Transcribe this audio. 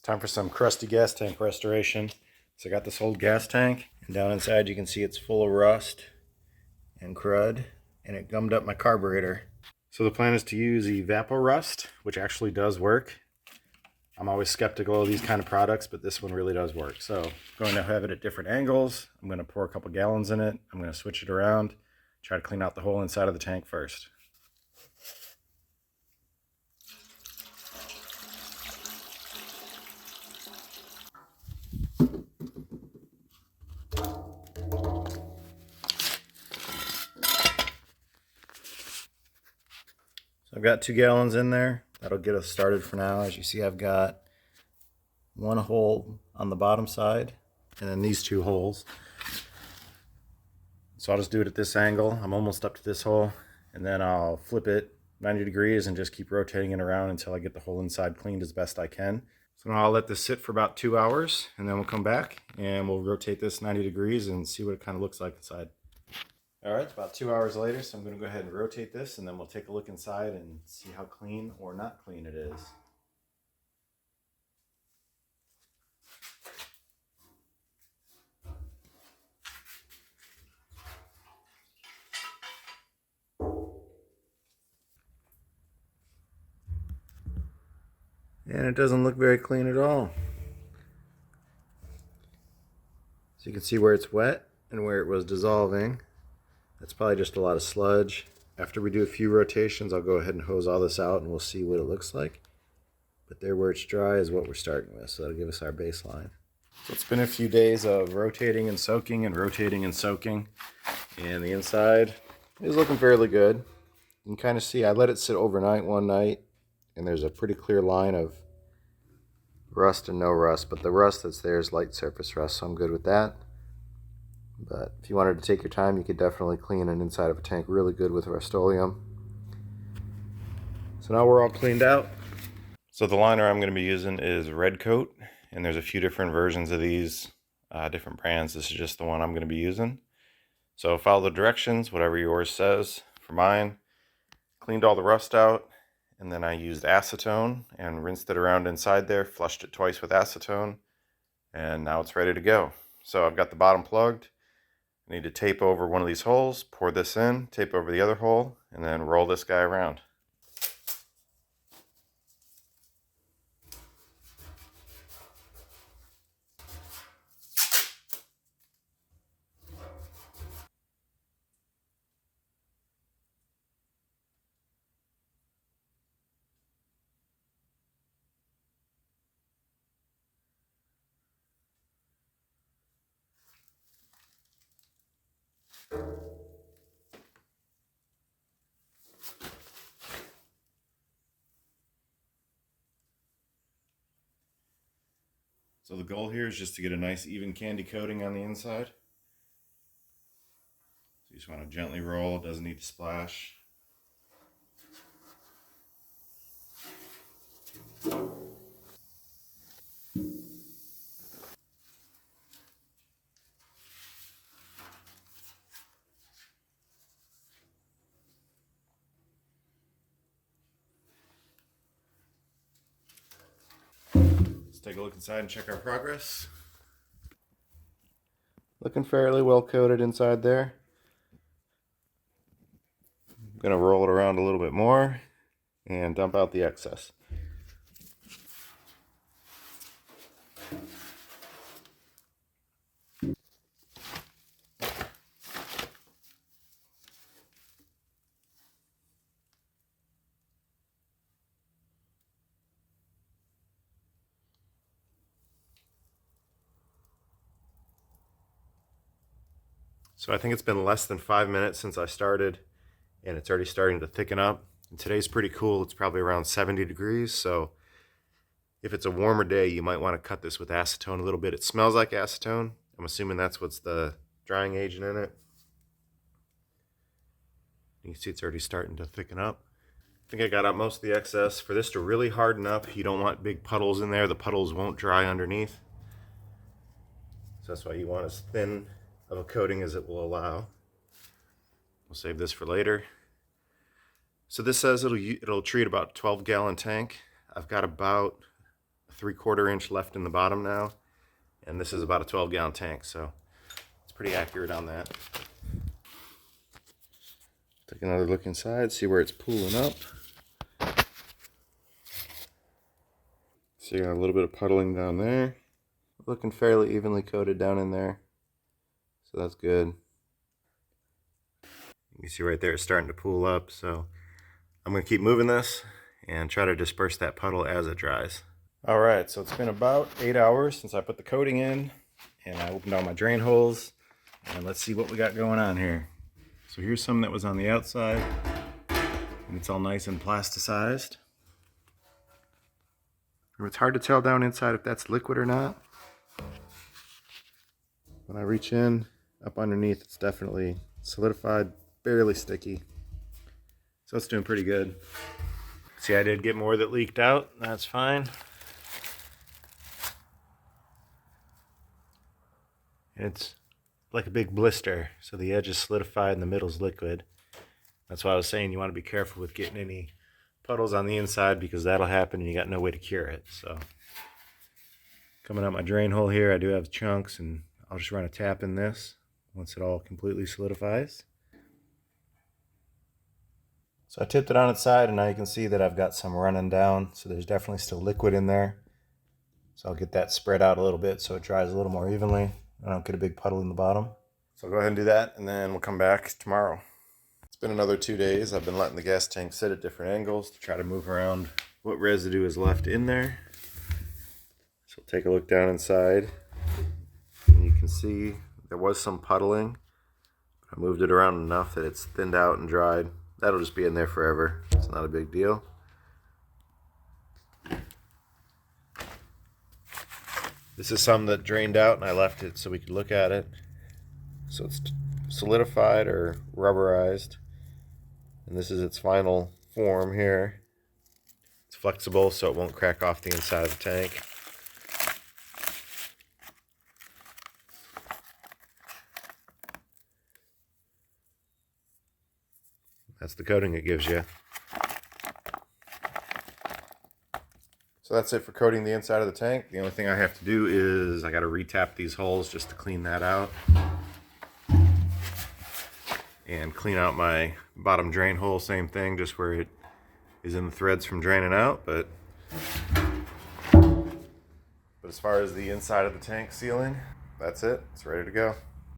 Time for some crusty gas tank restoration. So I got this old gas tank, and down inside you can see it's full of rust and crud, and it gummed up my carburetor. So the plan is to use Evapo-Rust, which actually does work. I'm always skeptical of these kind of products, but this one really does work. So I'm going to have it at different angles. I'm going to pour a couple gallons in it. I'm going to switch it around, try to clean out the whole inside of the tank first. So I've got 2 gallons in there. That'll get us started for now. As you see, I've got one hole on the bottom side and then these 2 holes. So I'll just do it at this angle. I'm almost up to this hole, and then I'll flip it 90 degrees and just keep rotating it around until I get the whole inside cleaned as best I can. So now I'll let this sit for about 2 hours, and then we'll come back and we'll rotate this 90 degrees and see what it kind of looks like inside. All right, it's about 2 hours later, so I'm going to go ahead and rotate this, and then we'll take a look inside and see how clean or not clean it is. And it doesn't look very clean at all. So you can see where it's wet and where it was dissolving. That's probably just a lot of sludge. After we do a few rotations, I'll go ahead and hose all this out and we'll see what it looks like. But there where it's dry is what we're starting with, so that'll give us our baseline. So it's been a few days of rotating and soaking and rotating and soaking, and the inside is looking fairly good. You can kind of see I let it sit overnight one night, and there's a pretty clear line of rust and no rust, but the rust that's there is light surface rust, so I'm good with that. But if you wanted to take your time, you could definitely clean an inside of a tank really good with Rust-Oleum. So now we're all cleaned out. So the liner I'm going to be using is Red Kote, and there's a few different versions of these, different brands. This is just the one I'm going to be using. So follow the directions, whatever yours says. For mine, cleaned all the rust out, and then I used acetone and rinsed it around inside there, flushed it twice with acetone, and now it's ready to go. So I've got the bottom plugged. I need to tape over one of these holes, pour this in, tape over the other hole, and then roll this guy around. So the goal here is just to get a nice even candy coating on the inside. So you just want to gently roll, it doesn't need to splash. Let's take a look inside and check our progress. Looking fairly well coated inside there. I'm going to roll it around a little bit more and dump out the excess. So I think it's been less than 5 minutes since I started, and it's already starting to thicken up. And today's pretty cool. It's probably around 70 degrees, so if it's a warmer day, you might want to cut this with acetone a little bit. It smells like acetone. I'm assuming that's what's the drying agent in it. You can see it's already starting to thicken up. I think I got out most of the excess. For this to really harden up, you don't want big puddles in there. The puddles won't dry underneath. So that's why you want as thin of a coating as it will allow. We'll save this for later. So this says it'll treat about a 12-gallon tank. I've got about a 3/4 inch left in the bottom now. And this is about a 12-gallon tank, so it's pretty accurate on that. Take another look inside, see where it's pooling up. See a little bit of puddling down there. Looking fairly evenly coated down in there, so that's good. You can see right there it's starting to pool up, so I'm going to keep moving this and try to disperse that puddle as it dries. Alright, so it's been about 8 hours since I put the coating in, and I opened all my drain holes, and let's see what we got going on here. So here's some that was on the outside, and it's all nice and plasticized. It's hard to tell down inside if that's liquid or not. When I reach in, up underneath, it's definitely solidified, barely sticky. So it's doing pretty good. See, I did get more that leaked out. That's fine. It's like a big blister, so the edge is solidified and the middle's liquid. That's why I was saying you want to be careful with getting any puddles on the inside, because that'll happen and you got no way to cure it. So coming out my drain hole here, I do have chunks, and I'll just run a tap in this once it all completely solidifies. So I tipped it on its side, and now you can see that I've got some running down, so there's definitely still liquid in there. So I'll get that spread out a little bit so it dries a little more evenly. I don't get a big puddle in the bottom. So I'll go ahead and do that, and then we'll come back tomorrow. It's been another 2 days. I've been letting the gas tank sit at different angles to try to move around what residue is left in there. So take a look down inside, and you can see there was some puddling. I moved it around enough that it's thinned out and dried. That'll just be in there forever. It's not a big deal. This is some that drained out, and I left it so we could look at it. So it's solidified or rubberized, and this is its final form here. It's flexible, so it won't crack off the inside of the tank. That's the coating it gives you. So that's it for coating the inside of the tank. The only thing I have to do is I got to retap these holes just to clean that out. And clean out my bottom drain hole, same thing, just where it is in the threads from draining out. But as far as the inside of the tank sealing, that's it. It's ready to go.